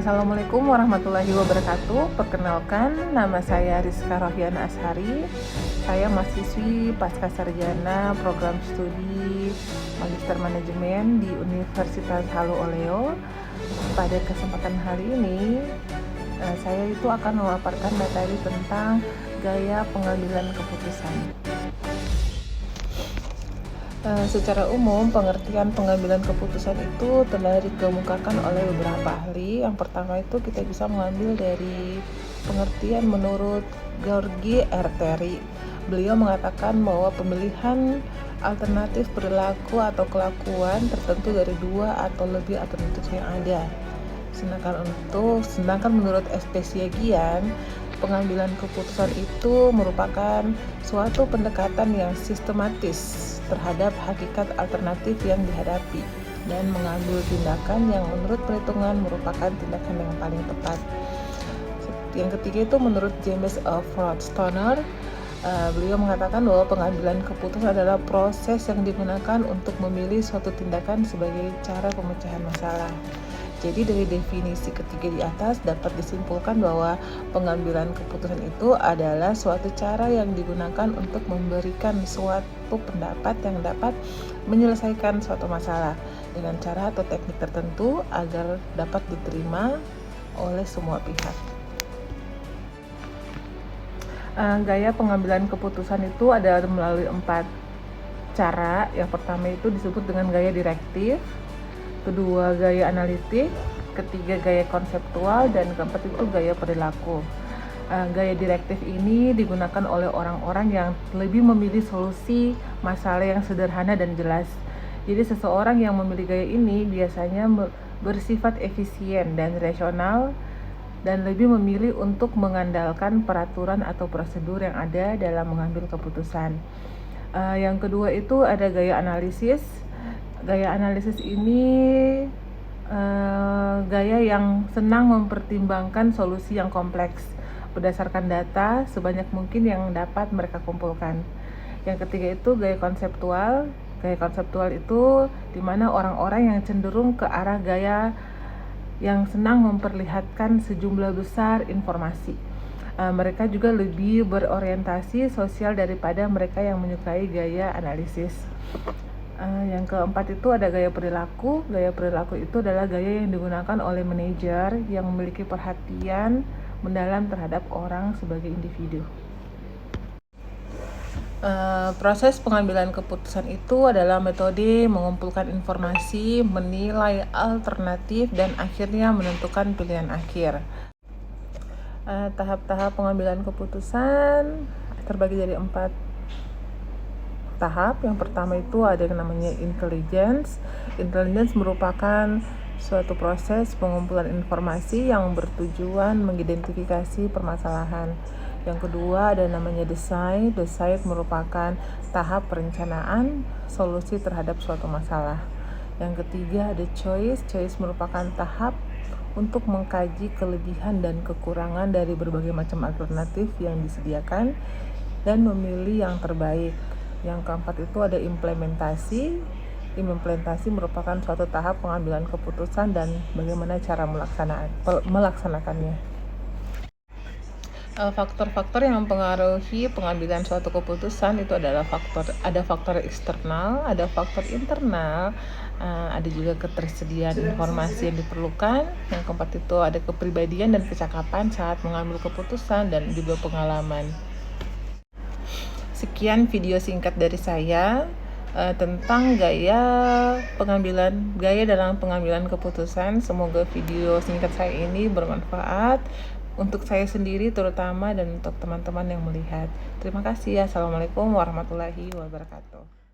Assalamualaikum warahmatullahi wabarakatuh. Perkenalkan, nama saya Rizka Rohiana Ashari. Saya mahasiswi pasca sarjana program studi Magister Manajemen di Universitas Halu Oleo. Pada kesempatan hari ini, saya itu akan memaparkan materi tentang gaya pengambilan keputusan. Secara umum, pengertian pengambilan keputusan itu telah dikemukakan oleh beberapa ahli. Yang pertama itu kita bisa mengambil dari pengertian menurut Georgi Erteri. Beliau mengatakan bahwa pemilihan alternatif perilaku atau kelakuan tertentu dari dua atau lebih alternatif yang ada. Sedangkan menurut Espesiagian, pengambilan keputusan itu merupakan suatu pendekatan yang sistematis terhadap hakikat alternatif yang dihadapi dan mengambil tindakan yang menurut perhitungan merupakan tindakan yang paling tepat. Yang ketiga itu menurut James Stoner, beliau mengatakan bahwa pengambilan keputusan adalah proses yang digunakan untuk memilih suatu tindakan sebagai cara pemecahan masalah. Jadi dari definisi ketiga di atas dapat disimpulkan bahwa pengambilan keputusan itu adalah suatu cara yang digunakan untuk memberikan suatu pendapat yang dapat menyelesaikan suatu masalah dengan cara atau teknik tertentu agar dapat diterima oleh semua pihak. Gaya pengambilan keputusan itu ada melalui 4 cara. Yang pertama itu disebut dengan gaya direktif, kedua gaya analitik, ketiga gaya konseptual, dan keempat itu gaya perilaku. Gaya direktif ini digunakan oleh orang-orang yang lebih memilih solusi masalah yang sederhana dan jelas. Jadi seseorang yang memilih gaya ini biasanya bersifat efisien dan rasional dan lebih memilih untuk mengandalkan peraturan atau prosedur yang ada dalam mengambil keputusan. Yang kedua itu ada gaya analisis. Gaya analisis ini gaya yang senang mempertimbangkan solusi yang kompleks berdasarkan data sebanyak mungkin yang dapat mereka kumpulkan. Yang ketiga itu gaya konseptual. Gaya konseptual itu di mana orang-orang yang cenderung ke arah gaya yang senang memperlihatkan sejumlah besar informasi. Mereka juga lebih berorientasi sosial daripada mereka yang menyukai gaya analisis. Yang keempat itu ada gaya perilaku. Gaya perilaku itu adalah gaya yang digunakan oleh manajer yang memiliki perhatian mendalam terhadap orang sebagai individu. Proses pengambilan keputusan itu adalah metode mengumpulkan informasi, menilai alternatif, dan akhirnya menentukan pilihan akhir. Tahap-tahap pengambilan keputusan terbagi dari 4 tahap. Yang pertama itu ada yang namanya intelligence. Intelligence merupakan suatu proses pengumpulan informasi yang bertujuan mengidentifikasi permasalahan. Yang kedua ada namanya design. Design merupakan tahap perencanaan solusi terhadap suatu masalah. Yang ketiga ada choice. Choice merupakan tahap untuk mengkaji kelebihan dan kekurangan dari berbagai macam alternatif yang disediakan dan memilih yang terbaik. Yang keempat itu ada implementasi. Implementasi merupakan suatu tahap pengambilan keputusan dan bagaimana cara melaksanakannya. Faktor-faktor yang mempengaruhi pengambilan suatu keputusan itu adalah ada faktor eksternal, ada faktor internal, ada juga ketersediaan informasi yang diperlukan. Yang keempat itu ada kepribadian dan kecakapan saat mengambil keputusan dan juga pengalaman. Sekian video singkat dari saya tentang gaya dalam pengambilan keputusan. Semoga video singkat saya ini bermanfaat untuk saya sendiri terutama dan untuk teman-teman yang melihat. Terima kasih. Assalamualaikum warahmatullahi wabarakatuh.